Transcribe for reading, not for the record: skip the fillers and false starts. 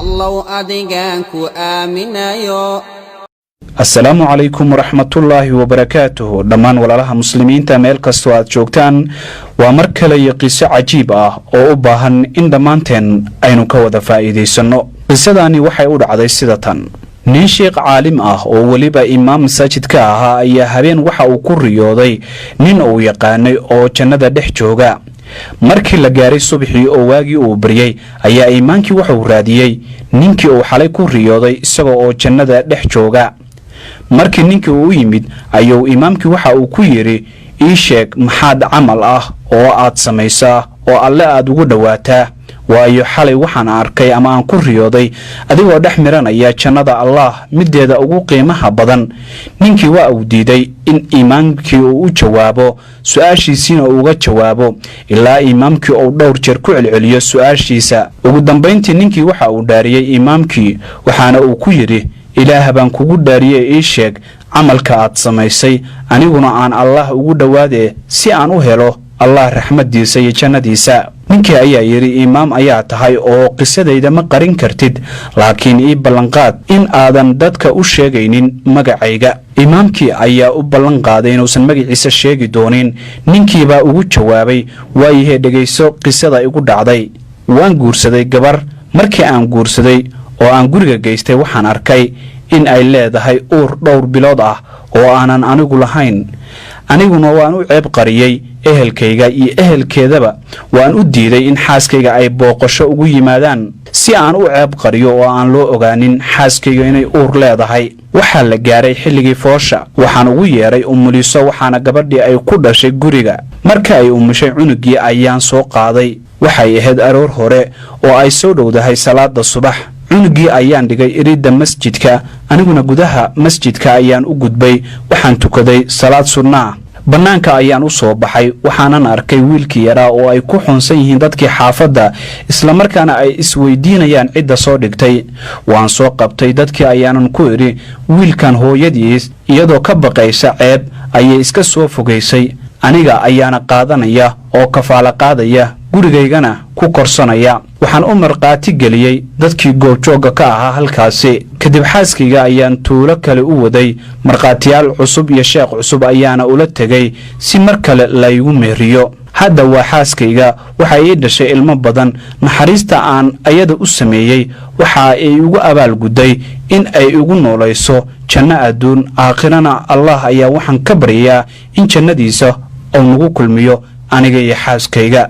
الله أديك آمنايو. السلام عليكم ورحمة الله وبركاته. دمان ولالها مسلمين تاميل كستوات جوكتان ومركل يقيس عجيب oo u baahan in dhammaanteen aynu ka wada faa'iideysano. qisadani waxay u dhacday sidatan. nin sheekh caalim oo waliba imaam masaajidka ahaa ayaa habeen waxa uu ku riyooday nin uu yaqaanay oo jannada dhex jooga. markii la gaaray subaxii oo waagii uu baryay ayaa iimaankii wuxuu raadiyay ninkii uu xalay ku riyooday isagoo oo jannada dhex jooga. markii ninkii uu yimid ayuu imaamkii waxa uu ku yiri ii sheeg maxaad camal oo aad samaysaa oo alle aad ugu dhawaataa waayo xalay waxaan arkay ama aan ku riyooday adigoo dhex miranaya jannada Allah mideeda ugu qiimaha badan. ninkii waa uu diiday in imaamkii uu u jawaabo su'aashiisina uu uga jawaabo ilaa imaamkii uu dhowr jeer ku celceliyo su'aashiisa. ugu dambeyntii ninkii waxa uu dhaariyay imaamkii waxaana uu ku yiri ilaah baan kugu dhaariyay ii sheeg camalka aad samaysay aniguna aan Allah ugu dhawaade si aan u helo Allah raxmadiisa iyo jannadiisa. ninkii ayaa yiri imaam ayaa tahay oo qisadayda ma qarin kartid laakiin ii ballanqaad in aadan dadka u sheegaynin magacayga. imaamkii ayaa u ballan qaaday inuusan magaciisa sheegi doonin. ninkii baa ugu jawaabay waayahay dhageyso qisada igu dhacday. waan guursaday gabar. markii aan guursaday oo aan guriga geystay waxaan arkay in ay leedahay uur dhowr bilood oo aanan anigu lahayn. aniguna waan u ceeb qariyay ehelkayga iyo ehelkeedaba waan u diiday in xaaskayga ay booqasho ugu yimaadaan si aan u ceeb qariyo oo aan loo ogaanin xaaskayga inay uur leedahay. waxaa la gaaray xilligii foosha waxaan ugu yeeray umuliso waxaana gabadhii ay ku dhashay guriga. marka ay umushay cunugii ayaan soo qaaday. waxay ahayd aroor hore oo ay soo dhowdahay salaada subax. cunugii ayaan dhigay iridda masjidka aniguna gudaha masjidka ayaan u gudbay. waxaan tukaday salaad sunnah. bannaanka ayaan u soo baxay waxaanan arkay wiilkii yaraa oo ay ku xunsan yihiin dadkii xaafadda isla markaana ay isweydiinayaan cidda soo dhigtay. waan soo qabtay dadkii ayaanan ku idhi wiilkan hooyadiis iyadoo ka baqaysa ceeb ayay iska soo fogaysay. aniga ayaana qaadanaya oo kafaala qaadaya gurigaygana ku korsanaya. waxaan u marqaati geliyay dadkii goobjooga ka ahaa halkaasi. kadib xaaskayga ayaan tuulo kale u waday. marqaatiyaal cusub iyo sheekh cusub ayaana ula tegay si mar kale la igu meeriyo. hadda waa xaaskayga waxa ay dhashay ilmo badan. naxariista aan ayada u sameeyay waxa ay ugu abaal guday in ay ugu noolayso janno adduun aakhirana. Allah ayaa waxaan ka baryaa in jannadiisa uu nagu kulmiyo aniga iyo xaaskayga.